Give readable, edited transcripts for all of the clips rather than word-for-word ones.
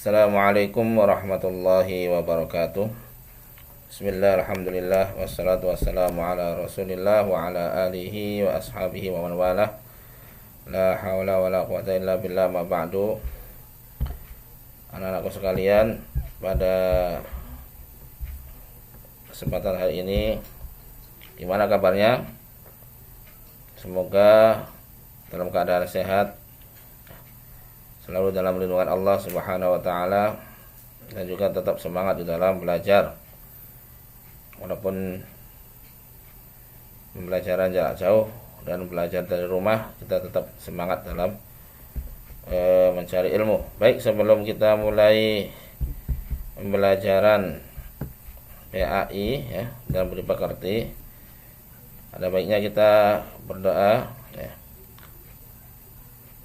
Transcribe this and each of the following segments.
Assalamualaikum warahmatullahi wabarakatuh. Bismillah, alhamdulillah, wassalatu wassalamu ala rasulillah wa ala alihi wa ashabihi wa man walah. La hawla wa la quwata illa billah, ma ba'du. Anak-anakku sekalian, pada kesempatan hari ini gimana kabarnya? Semoga dalam keadaan sehat, selalu dalam lindungan Allah Subhanahu wa taala, dan juga tetap semangat di dalam belajar. Walaupun pembelajaran jarak jauh dan belajar dari rumah, kita tetap semangat dalam mencari ilmu. Baik, sebelum kita mulai pembelajaran PAI ya, dalam beri pekerti, ada baiknya kita berdoa ya.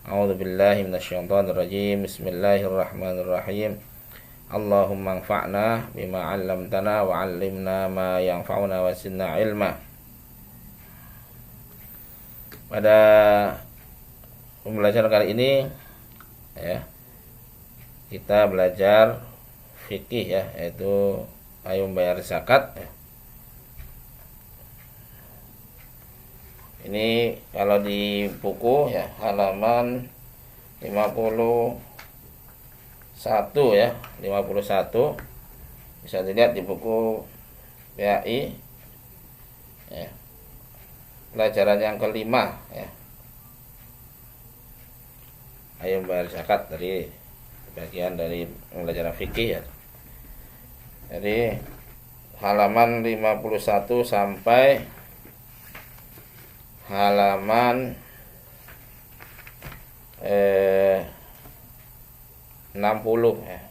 A'udzu billahi minasyaitonir rajim. Bismillahirrahmanirrahim. Allahumma anfa'na bima 'allamtana wa 'allimna ma yanfa'una wa zidna ilma. Pada pembelajaran kali ini ya, kita belajar fikih ya, yaitu ayo membayar zakat ya. Ini kalau di buku ya, halaman 51 ya, 51. Bisa dilihat di buku PAI ya. Pelajaran yang kelima ya. Ayo membayar zakat, dari bagian dari pelajaran fikih ya. Jadi halaman 51 sampai halaman 60 ya.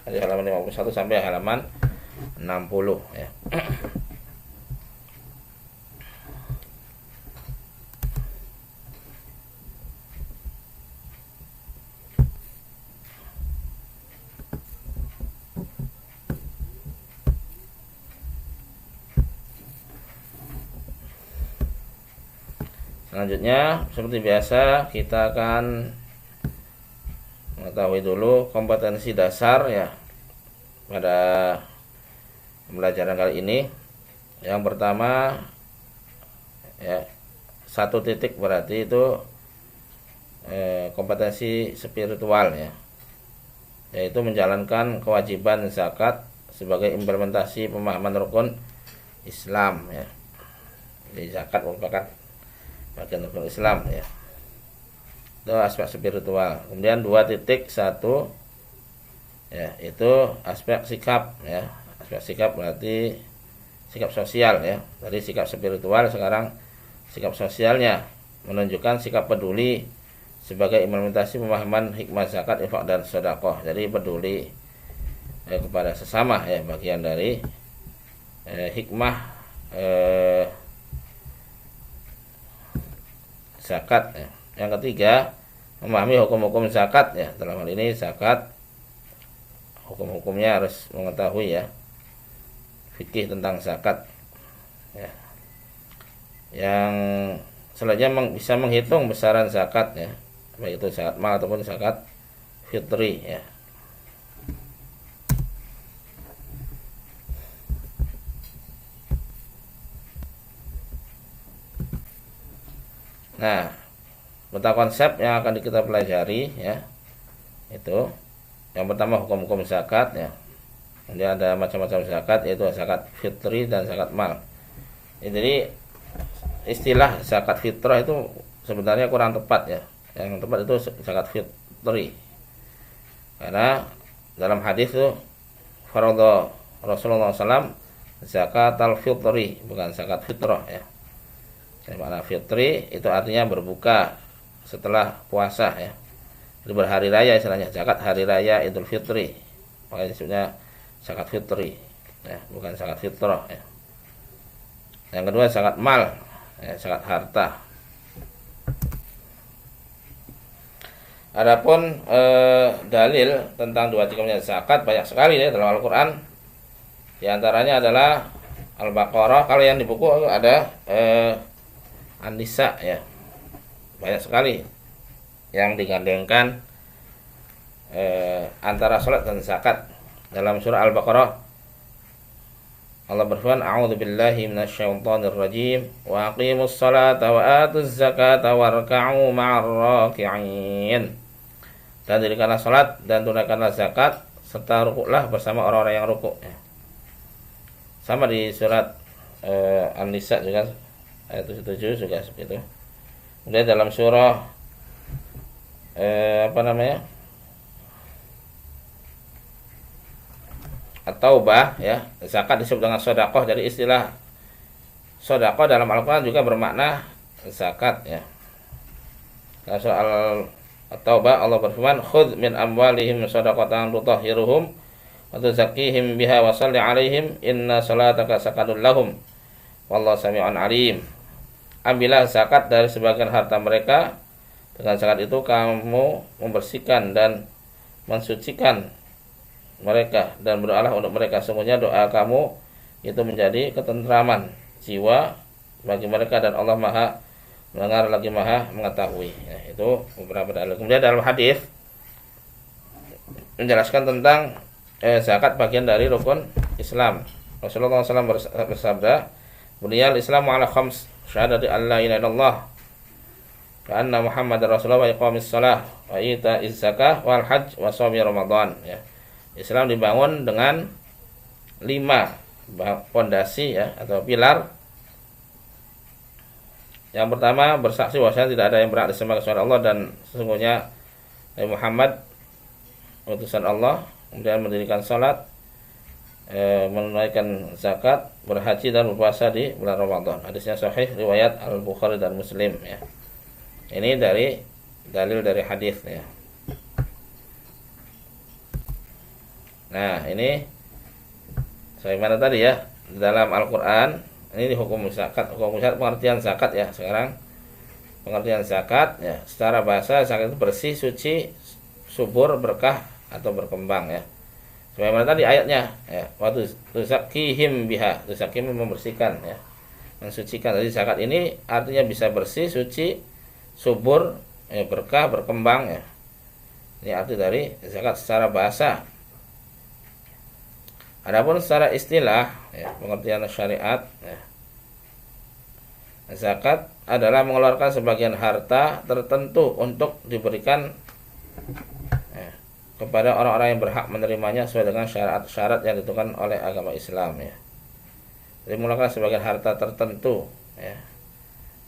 Dari halaman 51 sampai halaman 60 ya. Selanjutnya, seperti biasa, kita akan mengetahui dulu kompetensi dasar ya pada pembelajaran kali ini. Yang pertama ya, 1 titik berarti itu kompetensi spiritual ya, yaitu menjalankan kewajiban zakat sebagai implementasi pemahaman rukun Islam ya. Jadi zakat merupakan bagian rukun Islam ya. Itu aspek spiritual. Kemudian 2.1 ya, itu aspek sikap ya. Aspek sikap berarti sikap sosial ya. Dari sikap spiritual, sekarang sikap sosialnya menunjukkan sikap peduli sebagai implementasi pemahaman hikmah zakat, infak dan sedekah. Jadi peduli kepada sesama ya, bagian dari hikmah zakat ya. Yang ketiga, memahami hukum-hukum zakat ya. Dalam hal ini zakat, hukum-hukumnya harus mengetahui ya, fikih tentang zakat ya. Yang selanjutnya bisa menghitung besaran zakat ya, baik itu zakat mal ataupun zakat fitri ya. Nah, peta konsep yang akan kita pelajari ya, itu yang pertama hukum-hukum zakat ya. Kemudian ada macam-macam zakat, yaitu zakat fitri dan zakat mal. Jadi istilah zakat fitrah itu sebenarnya kurang tepat ya. Yang tepat itu zakat fitri, karena dalam hadis itu faradha Rasulullah SAW zakat al-fitri, bukan zakat fitrah ya. Makna fitri itu artinya berbuka setelah puasa ya. Jadi berhari raya istilahnya, zakat hari raya Idul Fitri. Makanya disebutnya zakat fitri ya, bukan zakat fitrah ya. Yang kedua zakat mal ya, zakat harta. Adapun dalil tentang dua tiganya zakat banyak sekali ya dalam Al-Qur'an. Di antaranya adalah Al-Baqarah. Kalau yang di buku ada An-Nisa ya, banyak sekali yang digandengkan antara salat dan zakat. Dalam surah Al-Baqarah Allah berfirman, "A'udzu billahi minasyaitonir rajim wa aqimus salata wa atuz zakata warka'u ma'ar raki'in." Dan dirikanlah salat dan tunaikanlah zakat serta rukuklah bersama orang-orang yang rukuk. Sama di surat An-Nisa juga ayat 7 juga seperti itu. Kemudian dalam surah At-Taubah ya, zakat disebut dengan sedekah. Jadi istilah sedekah dalam Al-Qur'an juga bermakna zakat ya. Dalam surah At-Taubah Allah berfirman, "Khudz min amwalihim shadaqatan tutahhiruhum wa tuzakkihim biha wa shalli 'alaihim inna salataka sakanun lahum wallahu sami'un 'alim." Ambillah zakat dari sebagian harta mereka. Dengan zakat itu kamu membersihkan dan mensucikan mereka dan berdoalah untuk mereka. Sungguhnya doa kamu itu menjadi ketentraman jiwa bagi mereka dan Allah Maha mendengar lagi Maha mengetahui. Ya, itu beberapa dalil. Kemudian dalam hadis menjelaskan tentang zakat bagian dari rukun Islam. Rasulullah SAW bersabda, "Buniyal Islamu ala khams, syahadati an la ilaha illallah wa anna Muhammadar Rasulullah wa iqamis shalah wa ita'iz zakah wal hajj wa shaumi Ramadan." Ya. Islam dibangun dengan 5 fondasi ya atau pilar. Yang pertama, bersaksi bahwasanya tidak ada yang berhak disembah kecuali Allah dan sesungguhnya Nabi Muhammad utusan Allah. Kemudian mendirikan salat, menunaikan zakat, berhaji dan berpuasa di bulan Ramadan. Hadisnya sahih riwayat Al-Bukhari dan Muslim ya. Ini dari dalil dari hadis ya. Nah, ini sebagaimana tadi ya, dalam Al-Qur'an ini di hukum zakat, pengertian zakat ya. Sekarang pengertian zakat ya, secara bahasa zakat itu bersih, suci, subur, berkah atau berkembang ya. Sebagaimana tadi ayatnya ya, waktu tuzakkihim biha, tuzakkihim membersihkan ya, mensucikan. Jadi zakat ini artinya bisa bersih, suci, subur, ya, berkah, berkembang ya. Ini arti dari zakat secara bahasa. Adapun secara istilah, ya, pengertian syariat, ya, zakat adalah mengeluarkan sebagian harta tertentu untuk diberikan ya, kepada orang-orang yang berhak menerimanya sesuai dengan syarat-syarat yang ditentukan oleh agama Islam. Ya. Jadi mengeluarkan sebagian harta tertentu ya,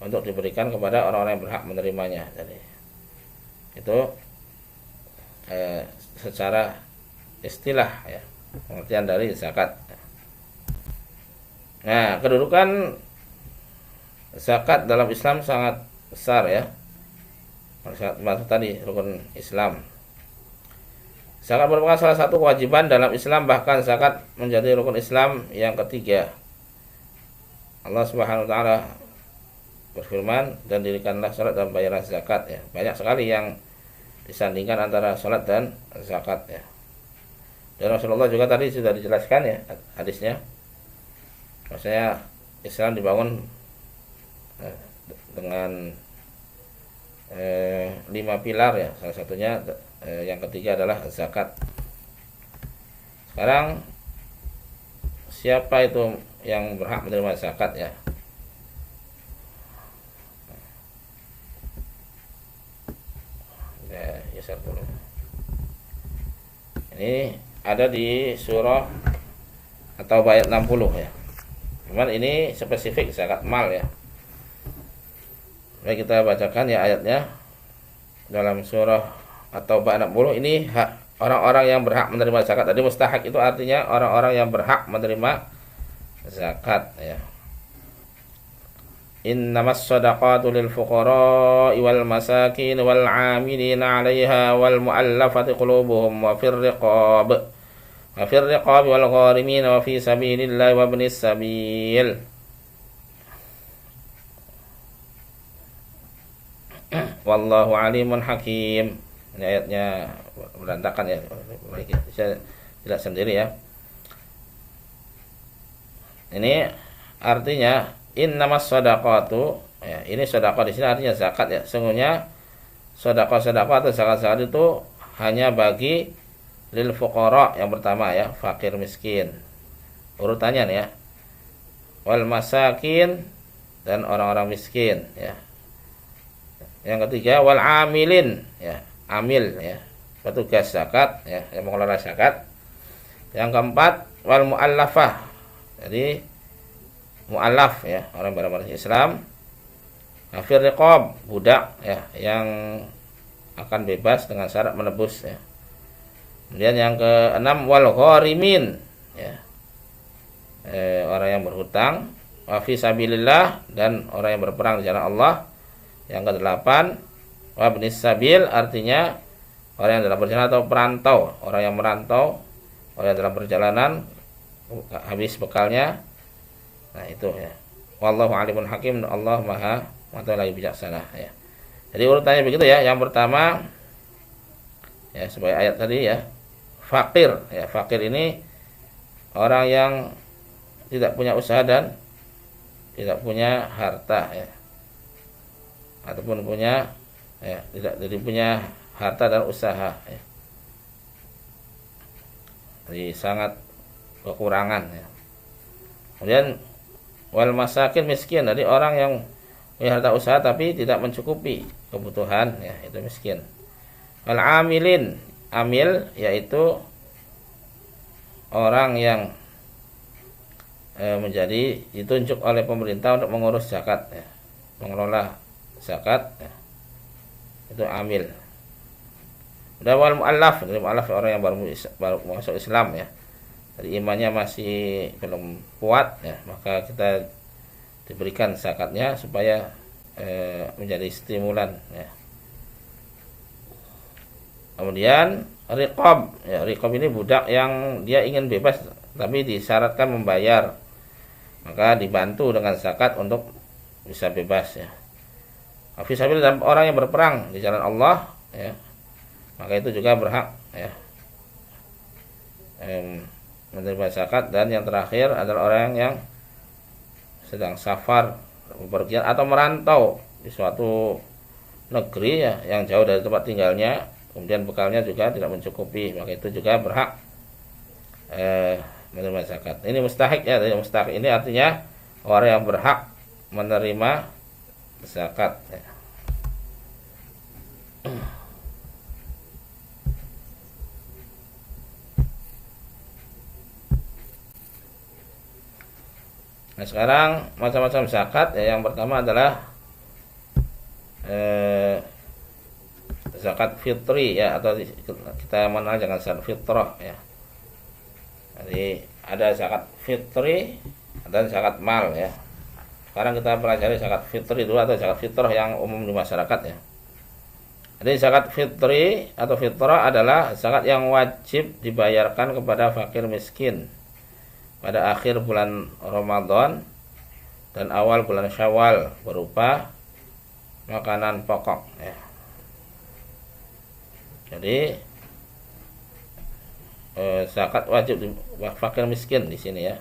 untuk diberikan kepada orang-orang yang berhak menerimanya. Jadi itu secara istilah ya, pengertian dari zakat. Nah, kedudukan zakat dalam Islam sangat besar ya. Maksud tadi rukun Islam. Zakat merupakan salah satu kewajiban dalam Islam, bahkan zakat menjadi rukun Islam yang ketiga. Allah Subhanahu wa taala berfirman, "Dan dirikanlah salat dan bayarlah zakat." Ya. Banyak sekali yang disandingkan antara salat dan zakat ya. Dan Rasulullah juga tadi sudah dijelaskan ya hadisnya. Maksudnya Islam dibangun dengan 5 pilar ya. Salah satunya yang ketiga adalah zakat. Sekarang siapa itu yang berhak menerima zakat ya? Geser dulu. Ini ada di surah atau ayat 60 ya. Cuman ini spesifik zakat mal ya. Baik, kita bacakan ya ayatnya. Dalam surah atau ayat 60 ini hak orang-orang yang berhak menerima zakat. Tadi mustahak itu artinya orang-orang yang berhak menerima zakat ya. Innamas shadaqatu lil fuqara'i wal masakin wal 'amilina 'alaiha wal mu'allafati qulubuhum wa fir riqab wal gharimin wa fi sabilillahi wa ibnis sabil. Wallahu alimun hakim. Ini ayatnya berantakan ya. Saya tidak sendiri ya. Ini artinya innamas shadaqatu ya, ini sedekah di sini artinya zakat ya. Sungguhnya sedekah atau zakat itu hanya bagi lil fuqara yang pertama ya, fakir miskin. Urutannya nih ya. Wal masakin, dan orang-orang miskin ya. Yang ketiga wal amilin ya, amil ya, petugas zakat ya, yang mengelola zakat. Yang keempat wal muallafah. Jadi muallaf ya, orang beragama Islam. Kafir riqab, budak ya, yang akan bebas dengan syarat menebus ya. Kemudian yang keenam wal gharimin ya, orang yang berhutang. Wa fi sabilillah, dan orang yang berperang di jalan Allah. Yang kedelapan wa ibnis sabil, artinya orang yang dalam perjalanan atau perantau, orang yang merantau, orang yang dalam perjalanan habis bekalnya. Nah itu ya. Wallahu alimun hakim, Allah maha mengetahui lagi bijaksana ya. Jadi urutannya begitu ya. Yang pertama ya, sebagai ayat tadi ya, fakir ya, fakir ini orang yang tidak punya usaha dan tidak punya harta ya, ataupun punya ya, tidak jadi punya harta dan usaha ya. Jadi sangat kekurangan ya. Kemudian wal masakin miskin, jadi orang yang punya harta usaha tapi tidak mencukupi kebutuhan ya, itu miskin. Wal amilin, amil yaitu orang yang menjadi ditunjuk oleh pemerintah untuk mengurus zakat ya, mengelola zakat ya, itu amil. Dan wal muallaf, jadi muallaf orang yang baru masuk Islam ya, jadi imannya masih belum kuat ya, maka kita diberikan zakatnya supaya menjadi stimulan ya. Kemudian riqab ya, riqab ini budak yang dia ingin bebas tapi disyaratkan membayar, maka dibantu dengan zakat untuk bisa bebas ya. Fisabilillah, dan orang yang berperang di jalan Allah ya, maka itu juga berhak ya menerima zakat. Dan yang terakhir adalah orang yang sedang safar, bepergian atau merantau di suatu negeri ya, yang jauh dari tempat tinggalnya, kemudian bekalnya juga tidak mencukupi, maka itu juga berhak menerima zakat. Ini mustahik ya, mustahik ini artinya orang yang berhak menerima zakat ya. Nah sekarang macam-macam zakat ya. Yang pertama adalah zakat fitri ya, atau kita mengenal dengan zakat fitrah ya. Jadi ada zakat fitri dan zakat mal ya. Sekarang kita pelajari zakat fitri dulu atau zakat fitrah yang umum di masyarakat ya. Jadi zakat fitri atau fitrah adalah zakat yang wajib dibayarkan kepada fakir miskin pada akhir bulan Ramadan dan awal bulan Syawal berupa makanan pokok ya. Jadi zakat wajib fakir miskin di sini ya,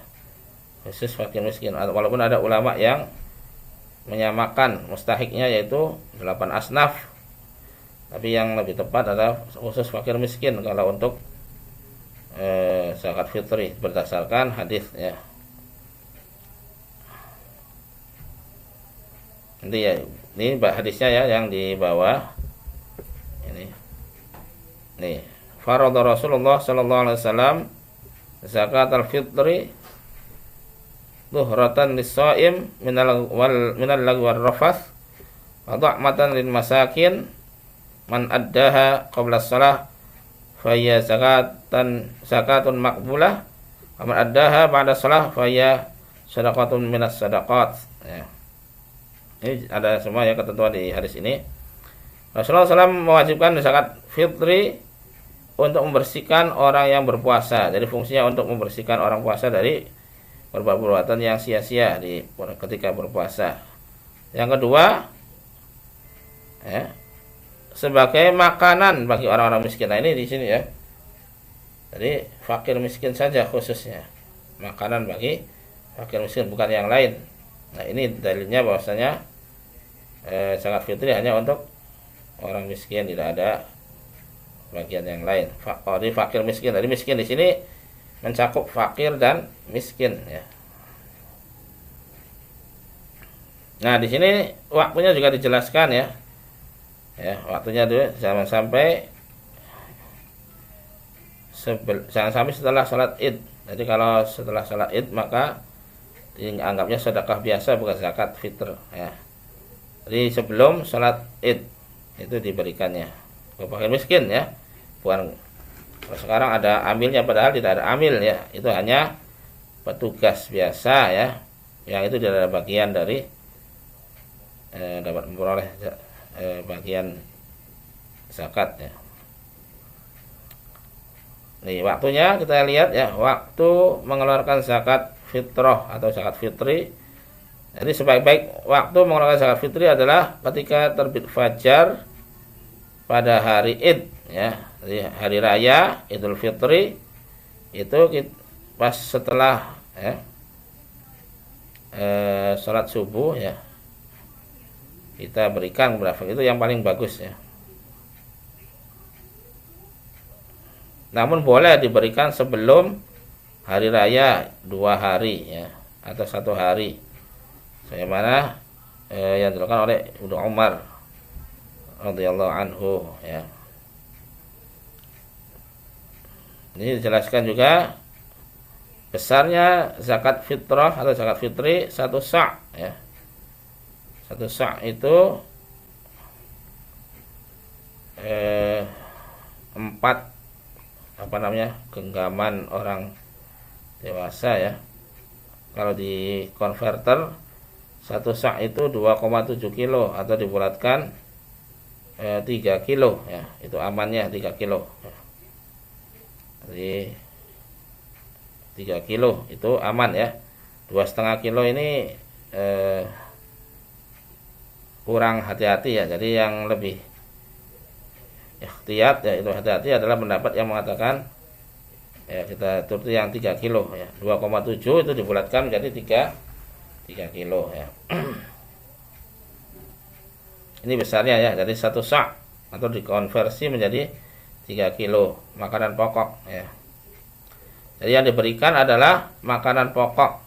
khusus fakir miskin. Walaupun ada ulama yang menyamakan mustahiknya yaitu 8 asnaf, tapi yang lebih tepat adalah khusus fakir miskin kalau untuk zakat fitri berdasarkan hadis ya. Nanti ya, ini hadisnya ya yang di bawah ini. Nih, farada Rasulullah sallallahu alaihi wasallam zakat al-fitri dhuhratan lis-shaim minal lagwi war rafath wa dha'matan lil masakin man addaha qabla shalah fa hiya zakatun maqbulah wa man addaha ba'da shalah fa hiya shadaqatun minas sadaqat ya. Ini ada semua ya ketentuan di hadis ini. Rasulullah SAW mewajibkan zakat fitri untuk membersihkan orang yang berpuasa. Jadi fungsinya untuk membersihkan orang puasa dari perbuatan yang sia-sia ketika berpuasa. Yang kedua ya, sebagai makanan bagi orang-orang miskin. Nah ini di sini ya. Jadi fakir miskin saja khususnya. Makanan bagi fakir miskin, bukan yang lain. Nah ini dalilnya bahwasanya zakat fitri hanya untuk orang miskin, tidak ada bagian yang lain. Oh, di fakir miskin. Jadi miskin di sini mencakup fakir dan miskin ya. Nah, di sini waktunya juga dijelaskan ya. Ya, waktunya dulu jangan sampai setelah salat Id. Jadi kalau setelah salat Id maka dianggapnya sedekah biasa, bukan zakat fitr ya. Jadi sebelum salat Id itu diberikannya ke fakir miskin ya. Bukan sekarang ada amilnya, padahal tidak ada amil ya. Itu hanya petugas biasa ya. Yang itu tidak ada bagian dari dapat memperoleh bagian zakat ya. Nih waktunya kita lihat ya, waktu mengeluarkan zakat fitrah atau zakat fitri. Jadi sebaik-baik waktu mengeluarkan zakat fitri adalah ketika terbit fajar pada hari Id ya. Jadi hari raya Idul Fitri itu pas setelah ya, sholat subuh ya, kita berikan berapa, itu yang paling bagus ya. Namun boleh diberikan sebelum hari raya 2 hari ya, atau 1 hari. Sebagaimana yang dilakukan oleh Ibnu Umar radhiyallahu anhu ya. Ini dijelaskan juga besarnya zakat fitrah atau zakat fitri 1 sa' ya. 1 sa' itu 4 genggaman orang dewasa ya. Kalau di konverter 1 sa' itu 2,7 kilo atau dibulatkan 3 kilo ya. Itu amannya 3 kilo ya. Jadi 3 kilo itu aman ya. 2,5 kilo ini kurang hati-hati ya. Jadi yang lebih ikhtiyat ya, itu hati-hati adalah pendapat yang mengatakan ya kita turuti yang 3 kilo ya. 2,7 itu dibulatkan menjadi 3 kilo ya. Ini besarnya ya. Jadi 1 sa' atau dikonversi menjadi 3 kilo makanan pokok ya. Jadi yang diberikan adalah makanan pokok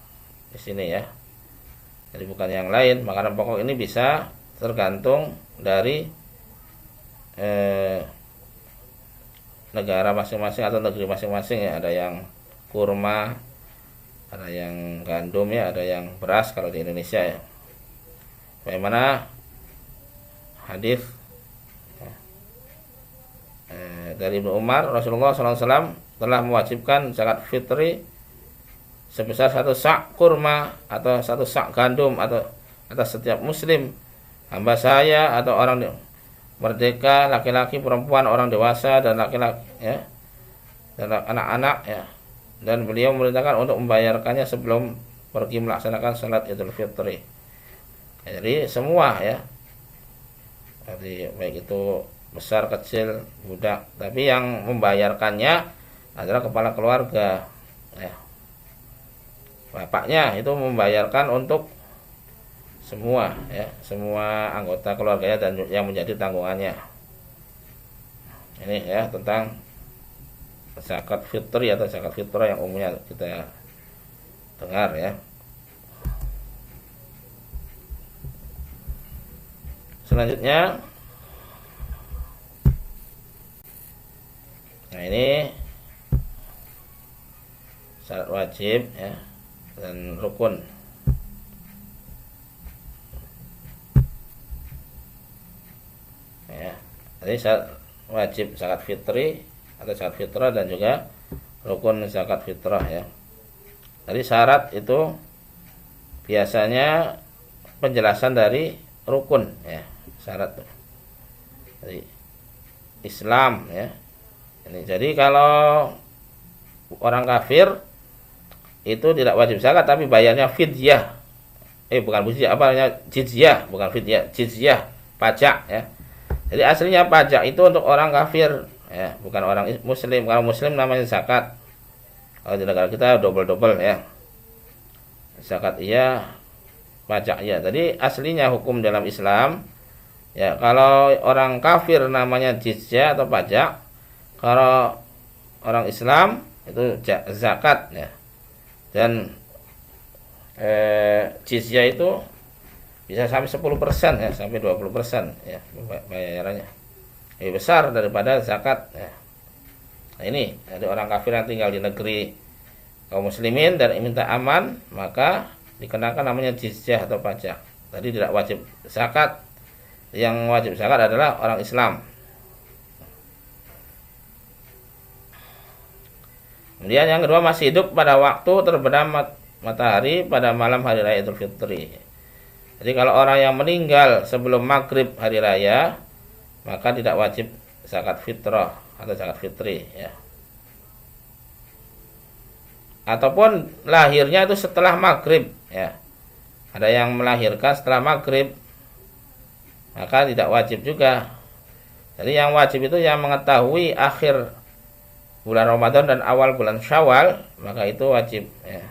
di sini ya. Jadi bukan yang lain. Makanan pokok ini bisa tergantung dari negara masing-masing atau negeri masing-masing ya. Ada yang kurma, ada yang gandum ya, ada yang beras kalau di Indonesia ya. Bagaimana hadis dari Ibnu Umar, Rasulullah SAW telah mewajibkan zakat fitri sebesar 1 sa' kurma atau 1 sa' gandum atau atas setiap muslim, hamba saya atau orang merdeka, laki-laki, perempuan, orang dewasa dan laki-laki ya, dan anak-anak ya. Dan beliau memerintahkan untuk membayarkannya sebelum pergi melaksanakan salat Idul Fitri ya. Jadi semua ya, jadi baik itu besar kecil budak, tapi yang membayarkannya adalah kepala keluarga ya. Bapaknya itu membayarkan untuk semua ya, semua anggota keluarganya dan yang menjadi tanggungannya. Ini ya tentang zakat fitri atau zakat fitrah yang umumnya kita dengar ya. Selanjutnya, nah ini syarat wajib ya dan rukun. Ya, jadi syarat wajib zakat fitri atau zakat fitrah dan juga rukun zakat fitrah ya. Jadi syarat itu biasanya penjelasan dari rukun ya, syarat dari Islam ya. Ini jadi kalau orang kafir itu tidak wajib zakat tapi bayarnya fidyah. Bukan fidyah, apa namanya? Jizyah, bukan fidyah, jizyah, pajak ya. Jadi aslinya pajak itu untuk orang kafir ya, bukan orang muslim. Kalau muslim namanya zakat. Kalau di negara kita double ya. Zakat iya, pajak iya. Jadi aslinya hukum dalam Islam ya, kalau orang kafir namanya jizyah atau pajak. Kalau orang Islam itu zakat ya. Dan jizyah itu bisa sampai 10% ya, sampai 20% ya bayarannya. Lebih besar daripada zakat ya. Nah, ini ada orang kafir yang tinggal di negeri kaum muslimin dan minta aman, maka dikenakan namanya jizyah atau pajak. Tadi tidak wajib zakat. Yang wajib zakat adalah orang Islam. Kemudian yang kedua, masih hidup pada waktu terbenam matahari pada malam hari raya Idul Fitri. Jadi kalau orang yang meninggal sebelum maghrib hari raya, maka tidak wajib zakat fitrah atau zakat fitri ya. Ataupun lahirnya itu setelah maghrib ya. Ada yang melahirkan setelah maghrib, maka tidak wajib juga. Jadi yang wajib itu yang mengetahui akhir bulan Ramadan dan awal bulan Syawal, maka itu wajib ya.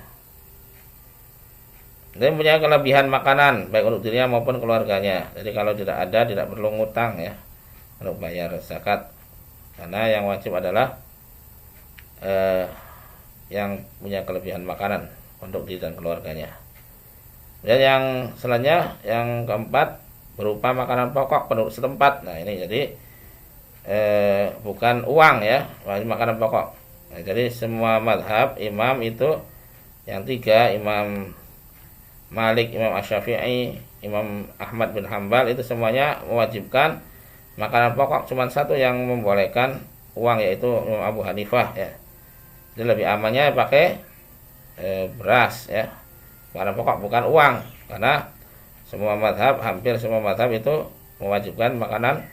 Dia punya kelebihan makanan baik untuk dirinya maupun keluarganya. Jadi kalau tidak ada, tidak perlu ngutang ya untuk bayar zakat. Karena yang wajib adalah yang punya kelebihan makanan untuk diri dan keluarganya. Dan yang selanjutnya, yang keempat, berupa makanan pokok penduduk setempat. Nah ini jadi bukan uang ya, makanan pokok. Nah, jadi semua mazhab imam itu yang tiga, Imam Malik, Imam Asy-Syafi'i, Imam Ahmad bin Hambal, itu semuanya mewajibkan makanan pokok. Cuma satu yang membolehkan uang, yaitu Imam Abu Hanifah ya. Jadi lebih amannya pakai beras ya, makanan pokok bukan uang, karena semua mazhab, hampir semua mazhab itu mewajibkan makanan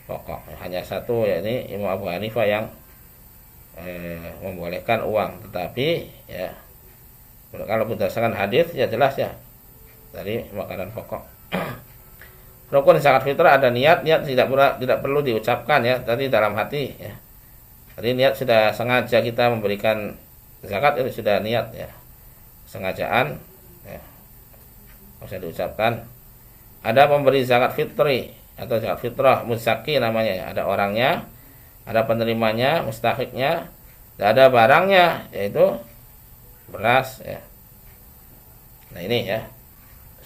pokok. Hanya satu, yakni Imam Abu Hanifah yang membolehkan uang. Tetapi ya kalau berdasarkan hadis ya jelas ya dari makanan pokok. Rukun zakat fitrah ada niat tidak perlu diucapkan ya, tadi dalam hati ya. Jadi niat sudah sengaja kita memberikan zakat, itu sudah niat ya, sengajaan ya, bisa diucapkan. Ada pemberi zakat fitri atau zakat fitrah, muzaki namanya ya. Ada orangnya, ada penerimanya, mustahiknya, dan ada barangnya, yaitu beras ya. Nah ini ya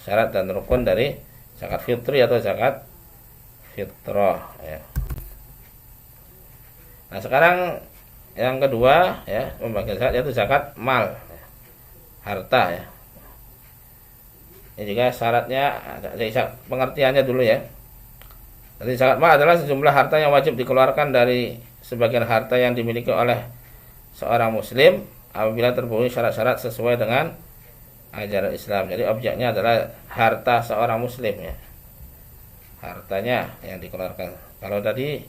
syarat dan rukun dari zakat fitri atau zakat fitrah ya. Nah sekarang yang kedua ya, pembagian zakat, yaitu zakat mal ya, harta ya. Ini juga syaratnya ada, pengertiannya dulu ya. Jadi zakat mal adalah sejumlah harta yang wajib dikeluarkan dari sebagian harta yang dimiliki oleh seorang muslim apabila terpenuhi syarat-syarat sesuai dengan ajaran Islam. Jadi objeknya adalah harta seorang muslim ya, hartanya yang dikeluarkan. Kalau tadi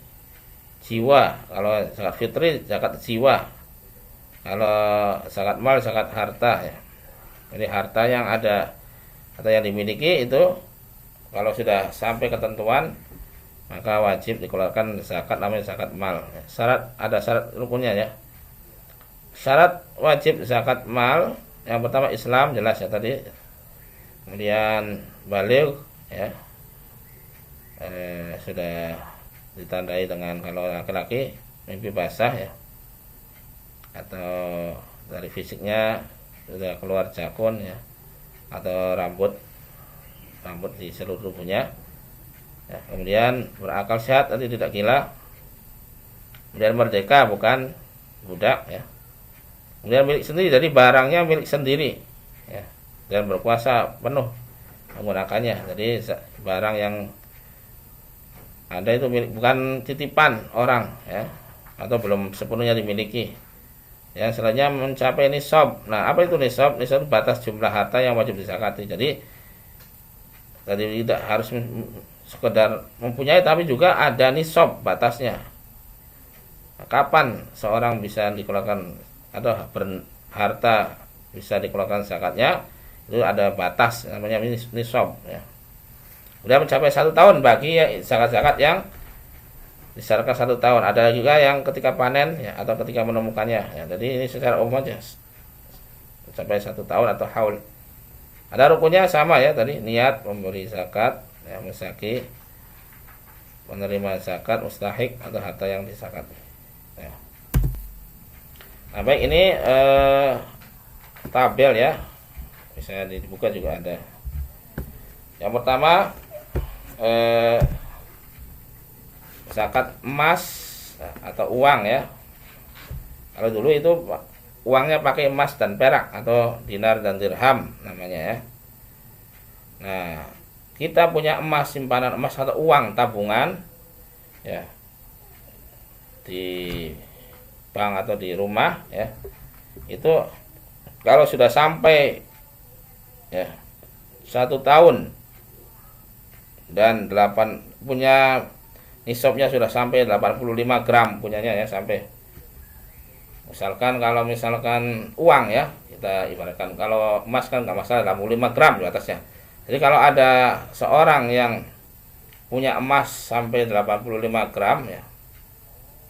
jiwa, kalau zakat fitri zakat jiwa, kalau zakat mal zakat harta ya. Jadi harta yang ada, harta yang dimiliki itu kalau sudah sampai ketentuan maka wajib dikeluarkan zakat, namanya zakat mal. Ada syarat rukunnya ya. Syarat wajib zakat mal, yang pertama Islam, jelas ya tadi. Kemudian baligh ya, sudah ditandai dengan, kalau laki-laki mimpi basah ya, atau dari fisiknya sudah keluar jakun ya, atau rambut di seluruh tubuhnya ya. Kemudian berakal sehat, tadi tidak gila. Kemudian merdeka, bukan budak ya. Kemudian milik sendiri, jadi barangnya milik sendiri ya, dan berkuasa penuh menggunakannya. Jadi barang yang ada itu milik, bukan titipan orang ya, atau belum sepenuhnya dimiliki. Yang selanjutnya mencapai nisab. Nah apa itu nisab? Nisab itu batas jumlah harta yang wajib dizakati. Jadi tadi tidak harus sekedar mempunyai, tapi juga ada nisab, batasnya. Nah, kapan seorang bisa dikeluarkan atau harta bisa dikeluarkan zakatnya, itu ada batas, namanya nisab ya. Udah mencapai 1 tahun bagi ya, zakat-zakat yang disyaratkan 1 tahun. Ada juga yang ketika panen ya, atau ketika menemukannya ya. Jadi ini secara umum aja sampai 1 tahun atau haul. Ada rukunnya sama ya, tadi niat memberi zakat ya, musaki, menerima zakat, mustahik atau harta yang dizakat. ya. Nah, baik, ini tabel ya, bisa dibuka juga ada. Yang pertama zakat emas atau uang ya. Kalau dulu itu uangnya pakai emas dan perak atau dinar dan dirham namanya ya. Nah, kita punya emas, simpanan emas atau uang tabungan ya di bank atau di rumah ya. Itu kalau sudah sampai ya 1 tahun dan punya nisabnya sudah sampai 85 gram punyanya ya, sampai misalkan kalau misalkan uang ya, kita ibaratkan kalau emas kan nggak masalah 85 gram di atasnya. Jadi kalau ada seorang yang punya emas sampai 85 gram ya,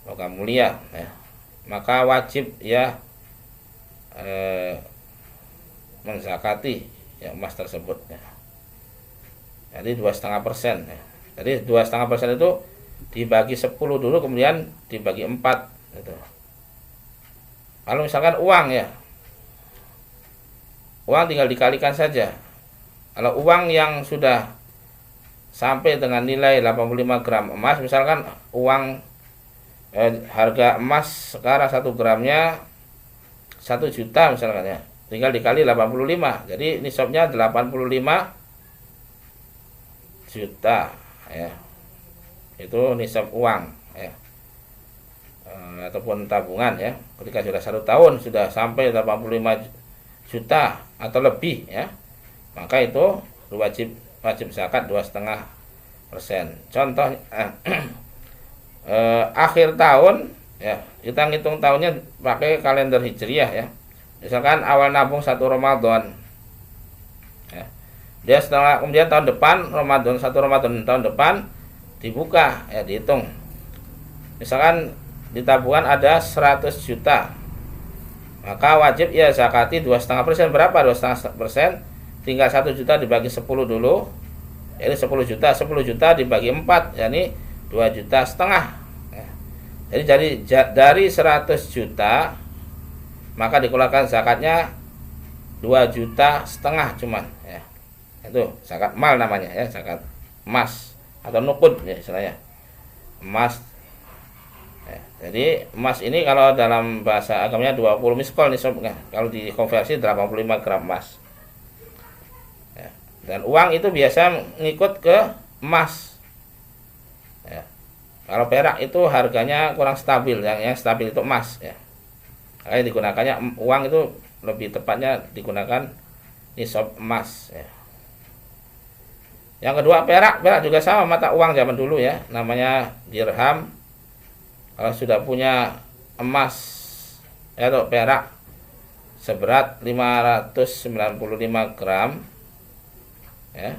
logam mulia ya, maka wajib ya menzakati ya emas tersebut ya. Jadi 2,5% ya. Jadi 2,5% itu dibagi 10 dulu, kemudian dibagi 4 gitu. Kalau misalkan uang ya, uang tinggal dikalikan saja. Kalau uang yang sudah sampai dengan nilai 85 gram emas, misalkan uang harga emas sekarang 1 gramnya 1 juta misalkan ya, tinggal dikali 85, jadi nisabnya 85 juta ya. Itu nisab uang ya, ataupun tabungan ya. Ketika sudah 1 tahun sudah sampai 85 juta atau lebih ya, maka itu wajib zakat 2,5%. Contoh akhir tahun ya, kita ngitung tahunnya pakai kalender hijriah ya. Misalkan awal nabung 1 Ramadan ya, dia setelah kemudian tahun depan 1 Ramadan tahun depan dibuka ya, dihitung. Misalkan di tabungan ada 100 juta, maka wajib ya zakati 2,5%. Berapa 2,5%? Tinggal 1 juta dibagi 10 dulu, jadi 10 juta. 10 juta dibagi 4, yakni 2,5 juta ya. Jadi dari 100 juta maka dikeluarkan zakatnya 2,5 juta cuman ya. Itu zakat mal namanya ya, zakat emas atau nukud ya istilahnya, emas ya. Jadi emas ini kalau dalam bahasa agamanya 20 miskol nisabnya, kalau dikonversi 85 gram emas ya. Dan uang itu biasa ngikut ke emas ya. Kalau perak itu harganya kurang stabil, yang stabil itu emas ya. Makanya digunakannya uang itu lebih tepatnya digunakan nisab emas ya. Yang kedua perak juga sama mata uang zaman dulu ya, namanya dirham. Kalau sudah punya emas ya, atau perak seberat 595 gram ya,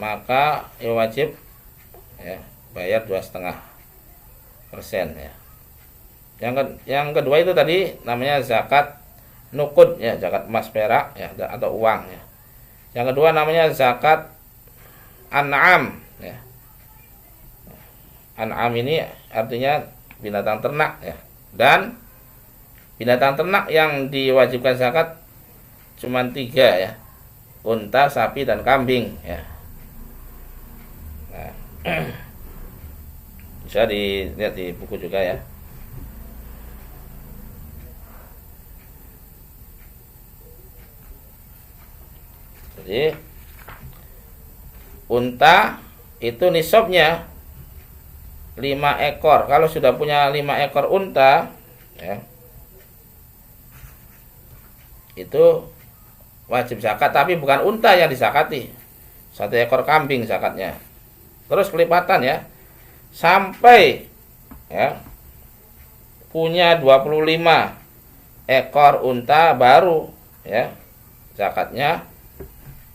maka ya wajib ya bayar 2,5% ya. Yang kedua itu tadi namanya zakat nukud ya, zakat emas perak ya atau uang ya. Yang kedua namanya zakat an'am ya. An'am ini artinya binatang ternak ya. Dan binatang ternak yang diwajibkan zakat cuma 3 ya, unta, sapi, dan kambing ya. Nah, bisa dilihat di buku juga ya. Jadi unta itu nisabnya 5 ekor. Kalau sudah punya 5 ekor unta ya, itu wajib zakat, tapi bukan unta yang disakati, 1 ekor kambing zakatnya. Terus kelipatan ya, sampai ya punya 25 ekor unta baru ya zakatnya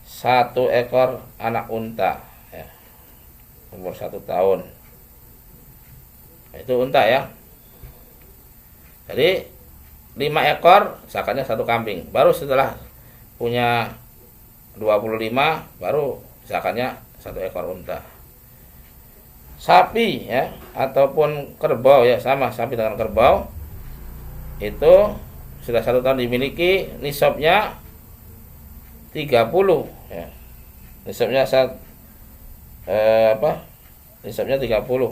1 ekor anak unta ya, umur 1 tahun. Itu unta ya. Jadi 5 ekor zakatnya 1 kambing. Baru setelah punya 25 baru zakatnya 1 ekor unta. sapi ya ataupun kerbau ya, sama sapi dengan kerbau itu sudah 1 tahun dimiliki, nisabnya 30 ya. Nisabnya nisabnya 30.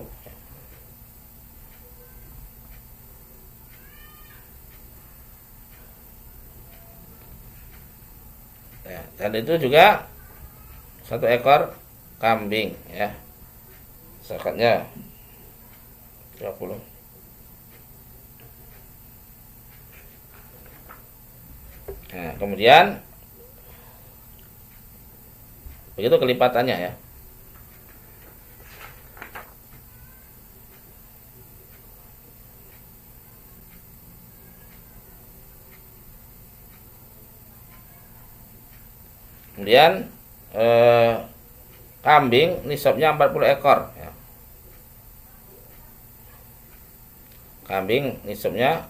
Ya, dan itu juga 1 ekor kambing ya. Zakatnya 30. Nah, kemudian begitu kelipatannya ya. Kemudian kambing nisabnya 40 ekor ya. Kambing nisabnya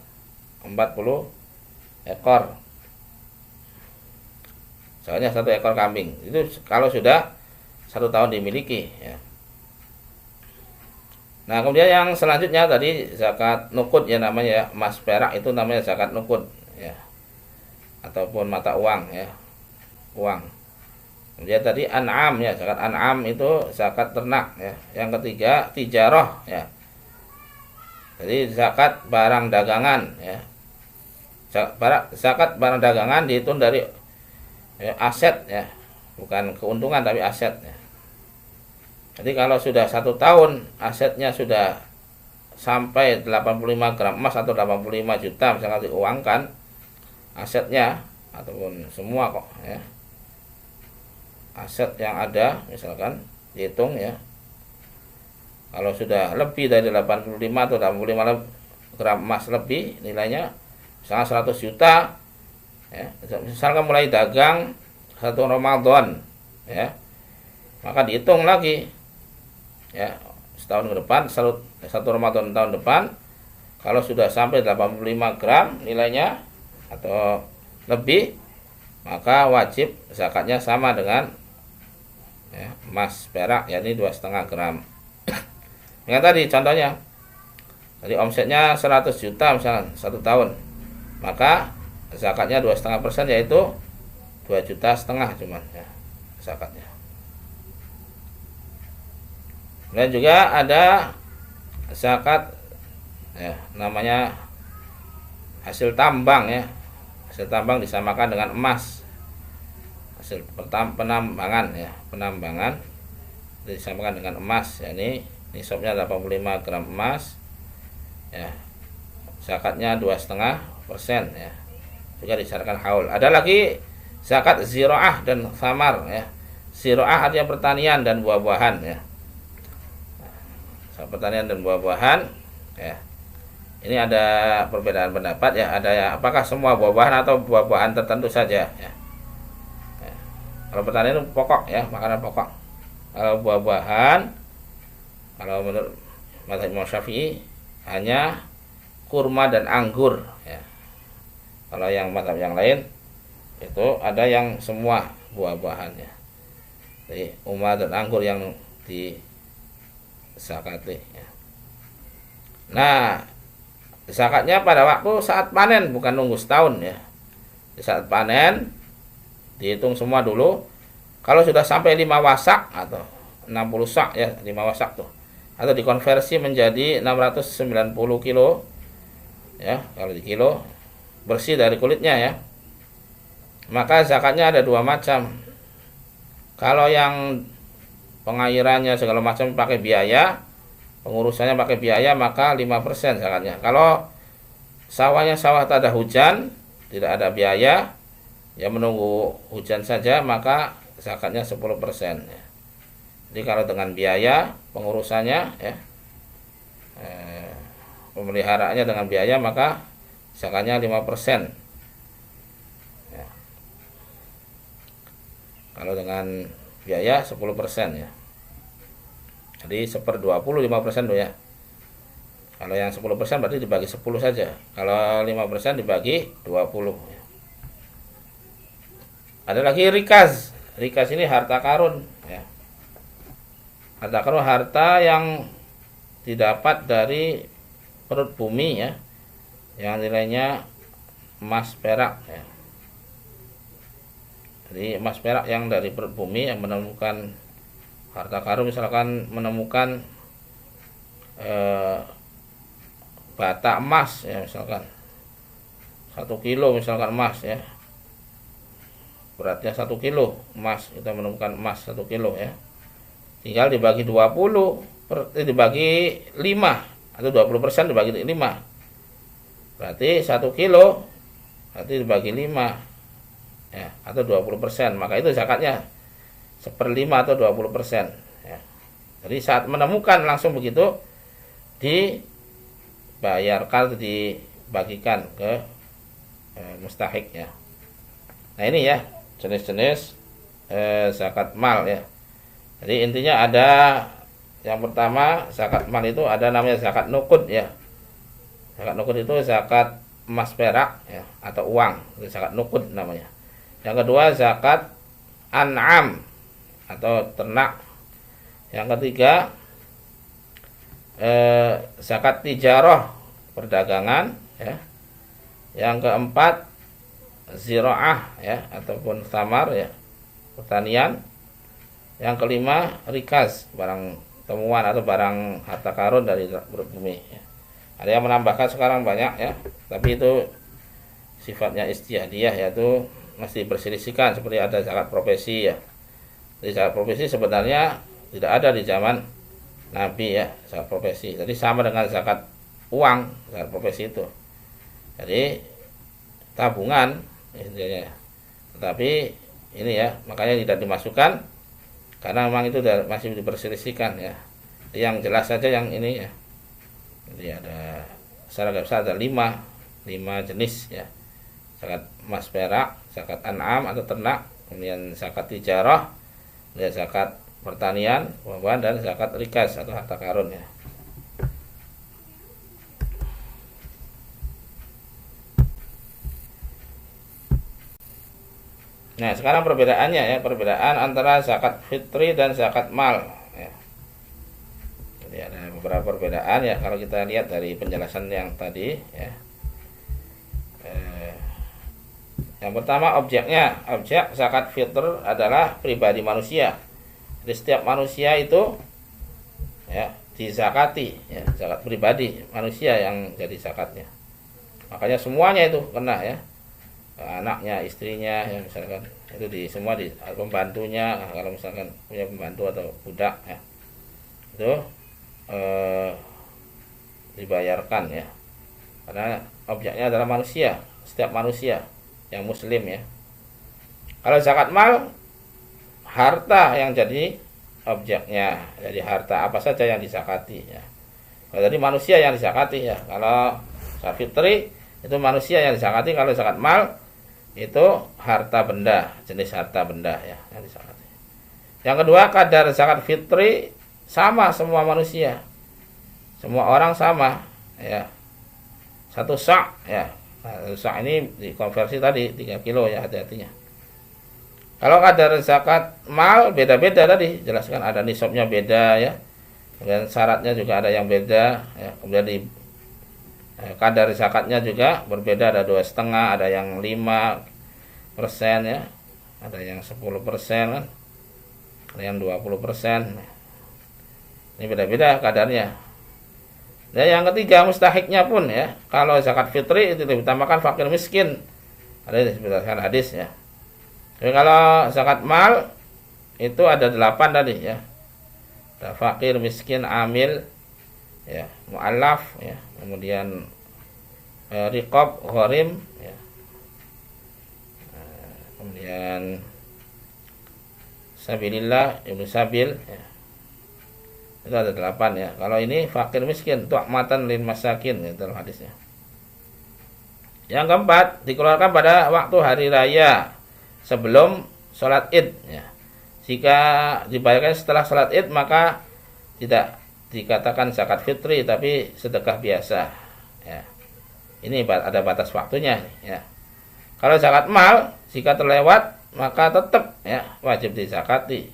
40 ekor. Soalnya 1 ekor kambing itu kalau sudah 1 tahun dimiliki ya. Nah, kemudian yang selanjutnya tadi zakat nuqud ya namanya ya, emas perak itu namanya zakat nuqud ya, ataupun mata uang ya, uang. Kemudian tadi an'am ya, zakat an'am itu zakat ternak ya. Yang ketiga tijarah ya, jadi zakat barang dagangan ya. Zakat barang dagangan dihitung dari ya, aset ya, bukan keuntungan tapi aset ya. Jadi kalau sudah 1 tahun asetnya sudah sampai 85 gram emas atau 85 juta misalnya diuangkan asetnya ataupun semua kok ya, aset yang ada misalkan dihitung ya, kalau sudah lebih dari 85 atau 85 gram emas lebih nilainya misalnya 100 juta ya, misalkan mulai dagang 1 Ramadan ya, maka dihitung lagi ya, setahun ke depan, 1 Ramadan tahun depan kalau sudah sampai 85 gram nilainya atau lebih, maka wajib zakatnya sama dengan ya, emas perak, yakni 2,5 gram. Yang tadi contohnya, jadi omsetnya 100 juta misalnya 1 tahun, maka zakatnya 2,5%, yaitu 2,5 juta cuman ya zakatnya. Dan juga ada zakat ya, namanya hasil tambang ya. Hasil tambang disamakan dengan emas. Hasil penambangan ya, penambangan disamakan dengan emas, yakni nisabnya 85 gram emas ya. Zakatnya 2,5% ya. Juga disyaratkan haul. Ada lagi zakat ziraah dan samar ya. Ziraah artinya pertanian dan buah-buahan ya. Pertanian dan buah-buahan ya. Ini ada perbedaan pendapat ya, ada ya, apakah semua buah-buahan atau buah-buahan tertentu saja ya. Ya. Kalau pertanian itu pokok ya, makanan pokok. Kalau buah-buahan, kalau menurut mazhab Imam Syafi'i hanya kurma dan anggur ya. Kalau yang mazhab yang lain itu ada yang semua buah-buahannya. Jadi kurma dan anggur yang di zakatnya ya. Nah, zakatnya pada waktu saat panen, bukan nunggu setahun ya. Di saat panen dihitung semua dulu. Kalau sudah sampai 5 wasak atau 60 sak ya, 5 wasak tuh, atau dikonversi menjadi 690 kilo ya, kalau di kilo bersih dari kulitnya ya, maka zakatnya ada 2 macam. Kalau yang pengairannya segala macam pakai biaya, pengurusannya pakai biaya, maka 5% zakatnya. Kalau sawahnya sawah tak ada hujan, tidak ada biaya, ya menunggu hujan saja, maka zakatnya 10% ya. Jadi kalau dengan biaya pengurusannya ya, pemeliharaannya dengan biaya, maka zakatnya 5% ya. Kalau dengan biaya 10% ya. Jadi 1/20 5% tuh ya. Kalau yang 10% berarti dibagi 10 saja. Kalau 5% dibagi 20 ya. Ada lagi rikaz. Rikaz ini harta karun ya. Harta karun, harta yang didapat dari perut bumi ya, yang nilainya emas perak ya. Jadi emas perak yang dari perut bumi yang menemukan harta karun, misalkan menemukan bata emas ya, misalkan 1 kilo misalkan emas ya, beratnya 1 kilo emas, kita menemukan emas 1 kilo ya, tinggal dibagi dibagi 5 atau 20% dibagi 5, berarti 1 kilo berarti dibagi 5 ya, atau 20%, maka itu zakatnya 1/5 atau 20% ya. Jadi saat menemukan langsung begitu dibayarkan, dibagikan ke mustahik ya. Nah ini ya jenis-jenis zakat mal ya. Jadi intinya ada yang pertama, zakat mal itu ada namanya zakat nuqud ya. Zakat nuqud itu zakat emas perak ya, atau uang, itu zakat nuqud namanya. Yang kedua zakat an'am atau ternak. Yang ketiga zakat tijarah, perdagangan ya. Yang keempat ziraah ya, ataupun samar ya, pertanian. Yang kelima rikaz, barang temuan atau barang harta karun dari bumi ya. Ada yang menambahkan sekarang banyak ya, tapi itu sifatnya istihadiyah, yaitu masih berselisihkan, seperti ada zakat profesi ya. Jadi zakat profesi sebenarnya tidak ada di zaman Nabi ya, zakat profesi. Jadi sama dengan zakat uang, zakat profesi itu. Jadi tabungan intinya. Tetapi ini ya, makanya tidak dimasukkan karena memang itu masih diperselisihkan ya. Yang jelas saja yang ini ya. Jadi ada secara besar ada 5 jenis ya. Zakat emas perak, zakat an'am atau ternak, kemudian zakat tijarah, kemudian zakat pertanian, buah-buahan, dan zakat rikaz atau harta karun ya. Nah, sekarang perbedaannya ya, perbedaan antara zakat fitri dan zakat mal ya. Jadi ada beberapa perbedaan ya kalau kita lihat dari penjelasan yang tadi ya. Yang pertama objeknya, objek zakat fitr adalah pribadi manusia. Jadi setiap manusia itu ya dizakati ya, zakat pribadi manusia yang jadi zakatnya. Makanya semuanya itu kena ya. Anaknya, istrinya ya, misalkan itu semua di pembantunya, kalau misalkan punya pembantu atau budak ya, itu dibayarkan ya, karena objeknya adalah manusia, setiap manusia yang muslim ya. Kalau zakat mal, harta yang jadi objeknya, jadi harta apa saja yang disakati ya. Kalau tadi manusia yang disakati ya, kalau zakat fitri itu manusia yang disakati, kalau zakat mal itu harta benda, jenis harta benda ya yang disakati. Yang kedua, kadar zakat fitri sama semua manusia, semua orang sama ya, 1 sak ya. Nah, 1 sak ini dikonversi tadi 3 kilo ya, hati-hatinya. Kalau kadar zakat mal beda-beda tadi, jelaskan ada nisabnya beda ya, kemudian syaratnya juga ada yang beda ya, kemudian di kadar zakatnya juga berbeda, ada 2,5, ada yang 5% ya, ada yang 10% kan, ada yang 20%. Ini beda-beda kadarnya. Dan yang ketiga mustahiknya pun ya, kalau zakat fitri itu diutamakan fakir miskin, ada disebutkan hadis ya. Jadi kalau zakat mal itu ada 8 tadi ya, ada fakir, miskin, amil ya, mu'allaf ya, kemudian riqab, gharim ya, kemudian sabilillah, ibnu sabil ya. Itu ada 8 ya. Kalau ini fakir miskin, tu'matan lil masakin ya, dalam hadisnya. Yang keempat, dikeluarkan pada waktu hari raya sebelum sholat id ya. Jika dibayarkan setelah sholat id, maka tidak dikatakan zakat fitri, tapi sedekah biasa ya. Ini ada batas waktunya ya. Kalau zakat mal, jika terlewat maka tetap ya wajib dizakati,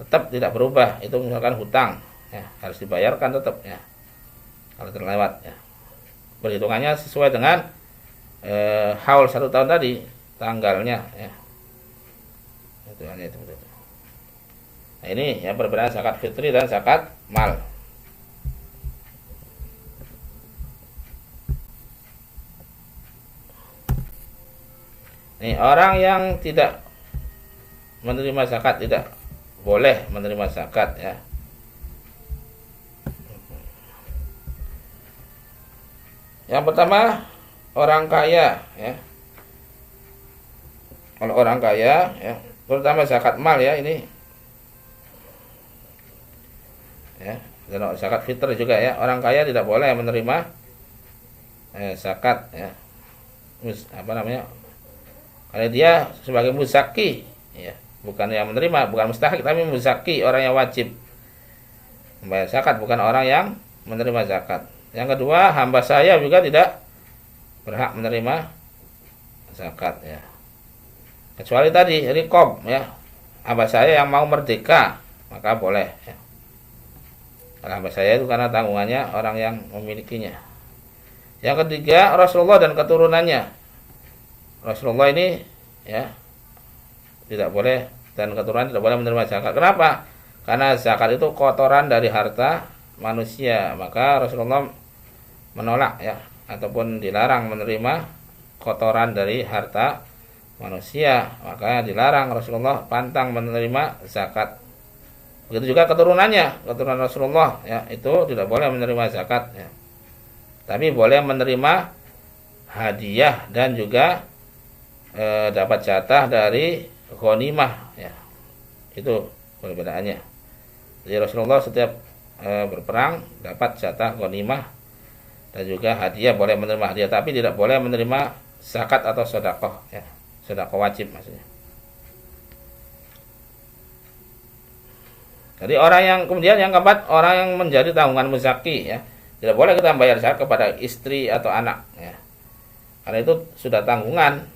tetap tidak berubah. Itu misalkan hutang ya, harus dibayarkan tetap ya kalau terlewat ya. Perhitungannya sesuai dengan haul 1 tahun tadi, tanggalnya ya. Itu hanya itu. Nah, ini ya perbedaan zakat fitri dan zakat mal. Ini orang yang tidak menerima zakat tidak boleh menerima zakat ya. Yang pertama orang kaya ya. Kalau orang kaya ya, terutama zakat mal ya ini ya, dan zakat fitr juga ya. Orang kaya tidak boleh menerima zakat ya. Apa namanya? Kalau dia sebagai muzaki ya, bukan yang menerima, bukan mustahik tapi muzaki, orang yang wajib membayar zakat, bukan orang yang menerima zakat. Yang kedua, hamba saya juga tidak berhak menerima zakat ya. Kecuali tadi riqab ya. Hamba saya yang mau merdeka maka boleh ya. Kalau hamba saya itu karena tanggungannya orang yang memilikinya. Yang ketiga, Rasulullah dan keturunannya. Rasulullah ini ya tidak boleh, dan keturunan tidak boleh menerima zakat. Kenapa? Karena zakat itu kotoran dari harta manusia, maka Rasulullah menolak ya, ataupun dilarang menerima kotoran dari harta manusia, maka dilarang Rasulullah pantang menerima zakat. Begitu juga keturunannya, keturunan Rasulullah ya, itu tidak boleh menerima zakat ya. Tapi boleh menerima hadiah dan juga dapat jatah dari ghanimah ya. Itu perbedaannya. Jadi Rasulullah setiap berperang dapat jatah ghanimah dan juga hadiah, boleh menerima hadiah, tapi tidak boleh menerima zakat atau sedekah ya. Sedekah wajib maksudnya. Jadi orang yang kemudian yang keempat, orang yang menjadi tanggungan muzaki ya. Tidak boleh kita membayar zakat kepada istri atau anak ya. Karena itu sudah tanggungan.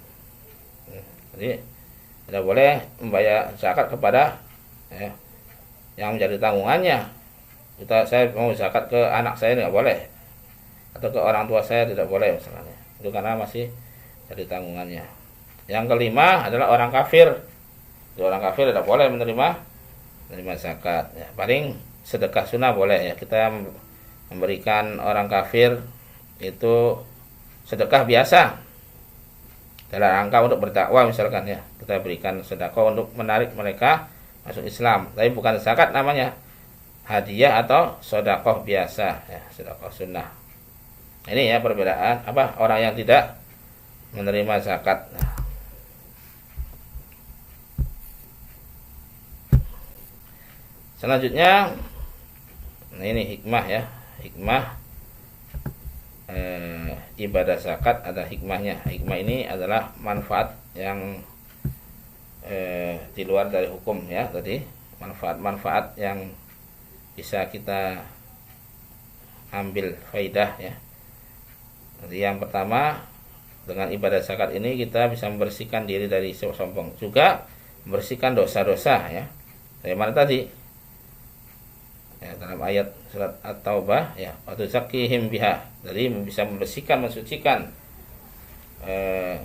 Jadi tidak boleh membayar zakat kepada ya, yang menjadi tanggungannya. Saya mau zakat ke anak saya tidak boleh, atau ke orang tua saya tidak boleh misalnya. Itu karena masih jadi tanggungannya. Yang kelima adalah orang kafir. Orang kafir tidak boleh menerima zakat ya. Paling sedekah sunnah boleh ya. Kita memberikan orang kafir itu sedekah biasa dalam rangka untuk berdakwah misalkan ya, kita berikan sedekah untuk menarik mereka masuk Islam, tapi bukan zakat namanya, hadiah atau sedekah biasa ya, sedekah sunnah. Ini ya perbedaan apa orang yang tidak menerima zakat. Selanjutnya, nah ini hikmah ya, hikmah ibadah zakat ada hikmahnya. Hikmah ini adalah manfaat yang di luar dari hukum ya, tadi manfaat-manfaat yang bisa kita ambil faidah ya. Jadi yang pertama, dengan ibadah zakat ini kita bisa membersihkan diri dari sombong, juga membersihkan dosa-dosa ya. Dari mana tadi? Ya, dalam ayat surat At-Taubah ya, waktu zakihim biha, jadi bisa membersihkan, mensucikan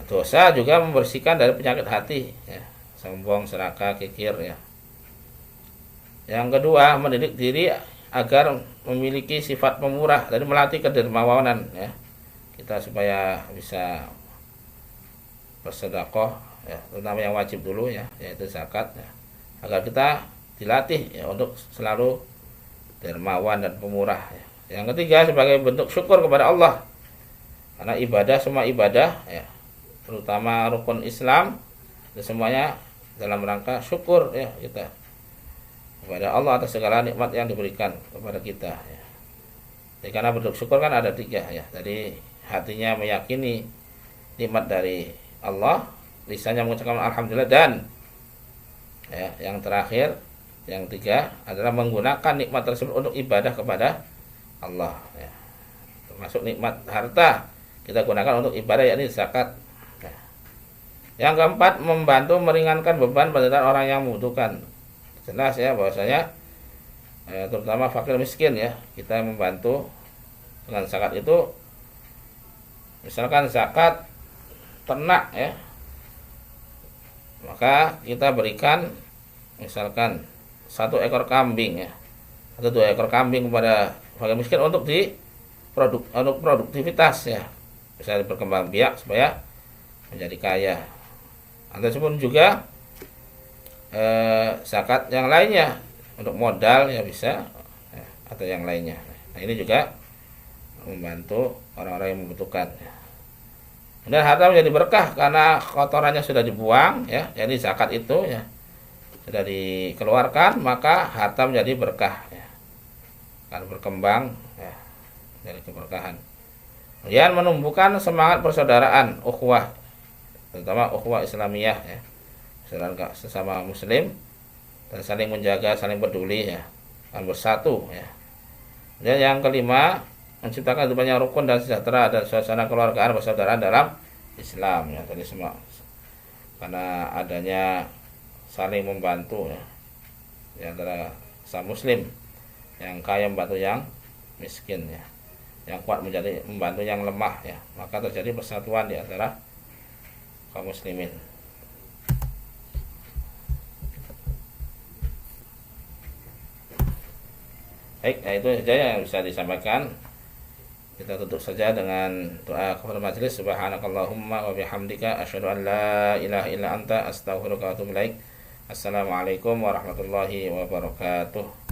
dosa, juga membersihkan dari penyakit hati ya, sombong, serakah, kikir ya. Yang kedua, mendidik diri agar memiliki sifat pemurah, jadi melatih kedermawanan ya, kita supaya bisa bersedekah ya, terutama yang wajib dulu ya, yaitu zakat ya, agar kita dilatih ya untuk selalu dermawan dan pemurah ya. Yang ketiga, sebagai bentuk syukur kepada Allah, karena ibadah, semua ibadah ya, terutama rukun Islam, itu semuanya dalam rangka syukur ya kita kepada Allah atas segala nikmat yang diberikan kepada kita ya. Jadi karena bentuk syukur kan ada 3 ya. Jadi hatinya meyakini nikmat dari Allah, lisannya mengucapkan alhamdulillah, dan ya, yang terakhir, yang 3 adalah menggunakan nikmat tersebut untuk ibadah kepada Allah ya. Termasuk nikmat harta kita gunakan untuk ibadah, yakni zakat ya. Yang keempat, membantu meringankan beban penderitaan orang yang membutuhkan. Jelas ya bahwasanya terutama fakir miskin ya, kita membantu dengan zakat itu. Misalkan zakat ternak ya, maka kita berikan misalkan 1 ekor kambing ya, atau 2 ekor kambing kepada fakir miskin untuk untuk produktivitas ya, bisa berkembang biak supaya menjadi kaya. Ataupun juga zakat yang lainnya untuk modal ya bisa ya, atau yang lainnya. Nah, ini juga membantu orang-orang yang membutuhkan. Dan harta menjadi berkah karena kotorannya sudah dibuang ya. Jadi zakat itu ya sudah dikeluarkan, maka harta menjadi berkah ya. Akan berkembang ya, dari keberkahan. Kemudian menumbuhkan semangat persaudaraan, ukhuwah, terutama ukhuwah Islamiyah ya. Persaudaraan sesama muslim dan saling menjaga, saling peduli ya, dan bersatu ya. Dan yang kelima, menciptakan kehidupan yang rukun dan sejahtera dan suasana keluargaan persaudaraan dalam Islam ya, tadi semua karena adanya saling membantu ya di antara sesama muslim, yang kaya membantu yang miskin ya, yang kuat menjadi membantu yang lemah ya, maka terjadi persatuan di antara kaum muslimin. Baik, nah itu saja yang bisa disampaikan. Kita tutup saja dengan doa kepada majelis. Subhanakallahumma wa bihamdika asyhadu an la ilaha illa anta astaghfiruka wa atubu ilaik. Assalamualaikum warahmatullahi wabarakatuh.